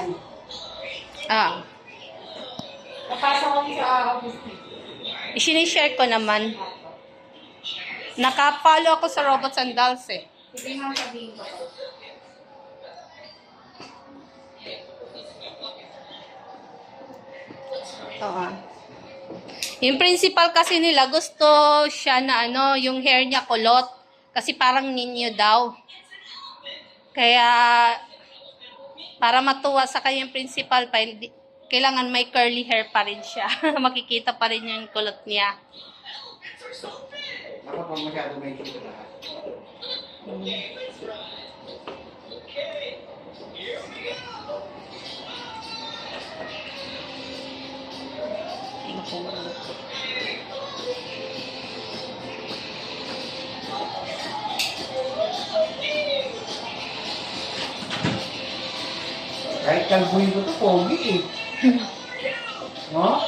yan. Ah, Napasok ko sa office niya. isinishare ko naman. Nakapalo ako sa Robots and Dolls eh. Sige nga sabihin ko. Oo. Yung principal kasi nila, gusto siya na ano, yung hair niya kulot. Kasi parang ninyo daw. Kaya, para matuwa sa kanyang principal pa, kailangan may curly hair pa rin siya. Makikita pa rin yung kulot niya. Kapag masyado may ito lahat. Kahit kalbuhin ko ito, pogi eh. No?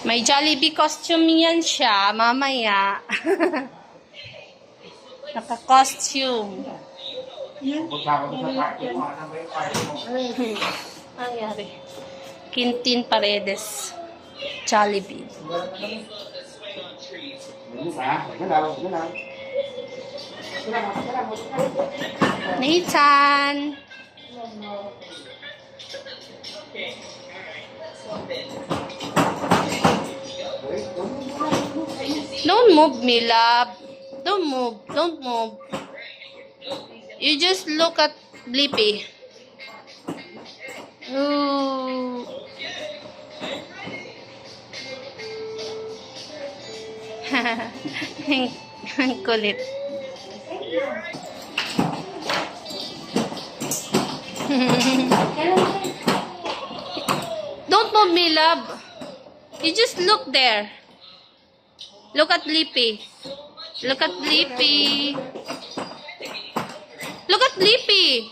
May Jollibee costume yan siya, mamaya. Naka-costume. Punta ako sa party mo. Ano ba yung party mo? Nangyari. Quintin Paredes. Jollibee. Galaw, galaw, galaw. Nathan! Don't move me, love. Don't move. Don't move. You just look at Blippi. Ooh. Ang kulit. Don't move me, love. You just look there. Look at Blippi. Look at Blippi. Look at Blippi.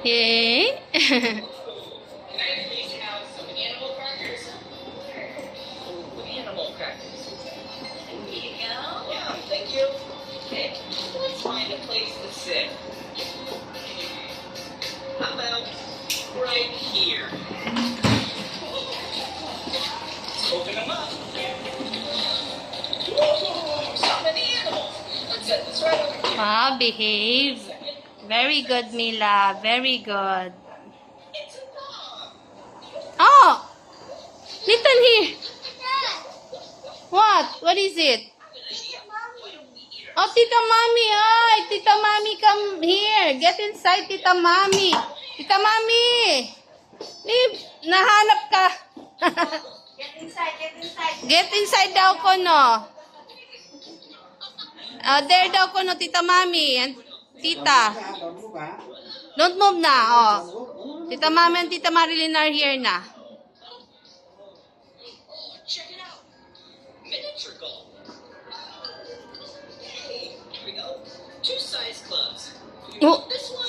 Yay. How about right here? Open them up. So many animals. Let's set this right over here. Ah, behave. Very good, Mila. Very good. It's a dog. Oh! Nathan here. What? What is it? Oh, Tita Mami. Ay, Tita Mami, come here. Get inside, Tita Mami. Tita Mami. Nahanap ka. Get inside, get inside. Get inside daw ko, no? There daw ko, no, Tita Mami. And Tita. Don't move na, oh. Tita Mami and Tita Marilyn are here na. Check it out. Miniature golf. Hey, here we go. Two size clubs. Oh, This one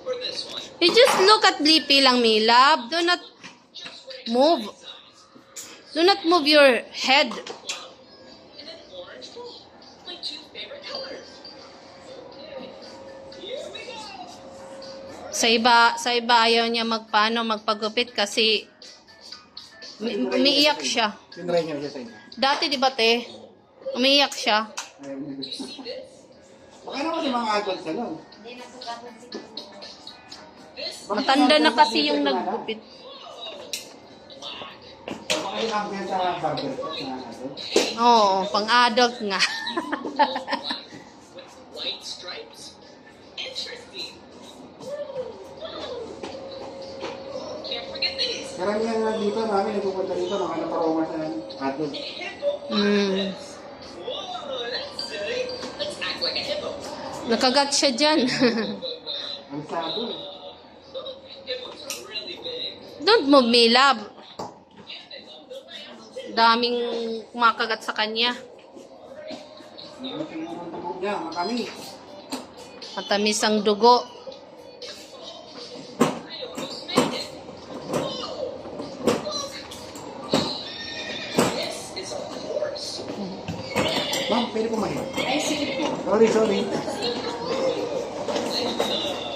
or this one? you just look at Blippi lang, me love. Do not move. Do not move your head. And an orange ball. My two favorite colors. Here we go. Sa iba ayaw niya magpagupit kasi umiiyak siya. Tinry niyo siya sa inyo. Dati, di ba, te? Umiiyak siya. Baka naman yung mga adults na nun. Hindi na po kapag Matanda na kasi yung naggupit. Baka yung ambiyan sa barber shop na adult. Oo, pang-adult nga. White stripes. Interesting. Can't Karamihan nga dito, mami, nagpupunta dito, mga naparoma sa hotdog. Mm. Whoa, that's silly. Let's act like a hippo. Nakagat siya dyan. Ang sado eh. Hippos are really big. Don't move me, love. Daming kumakagat sa kanya. Hindi mo tingnan ang dugo niya, makami. Matamis ang dugo. This is a horse. Ma'am, pwede kumain. Ay, sige po. Sorry.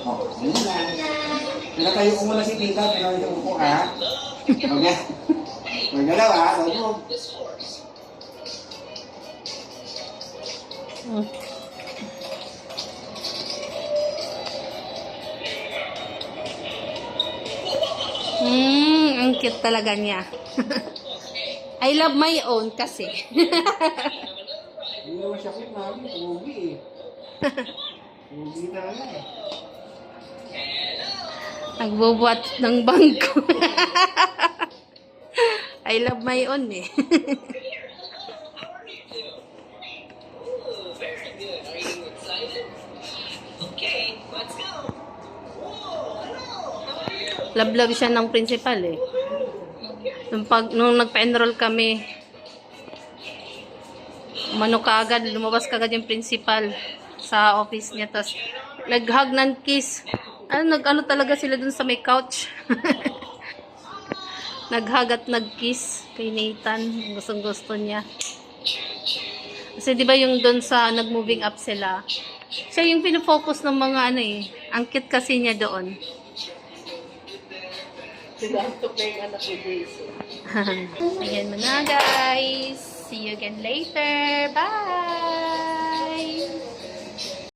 Oh, yun na. Pinatayo ko muna si Tita, pinatayo ko po, ha? Okay. Magalaw, ha? Huwag. This horse. Ang cute talaga niya. I love my own kasi. Hindi naman siya quick, mami. Pugi eh. Pugi talaga eh. Nagbubuhat ng bangko. I love my own eh. How are you two? Ooh, very good. Are you excited? Okay, let's go. Whoa, hello. How are you? Love siya ng principal eh. Nung nagpa-enroll kami, lumabas kaagad yung principal sa office niya. Tapos, nag-hug ng kiss. Nag-ano talaga sila dun sa may couch. Nag-hug at nag-kiss kay Nathan. Gustong gusto niya. Kasi di ba yung dun sa nag-moving up sila, siya yung pinofocus ng mga ano eh. Ang cute kasi niya doon. Ayan mo na guys. See you again later. Bye!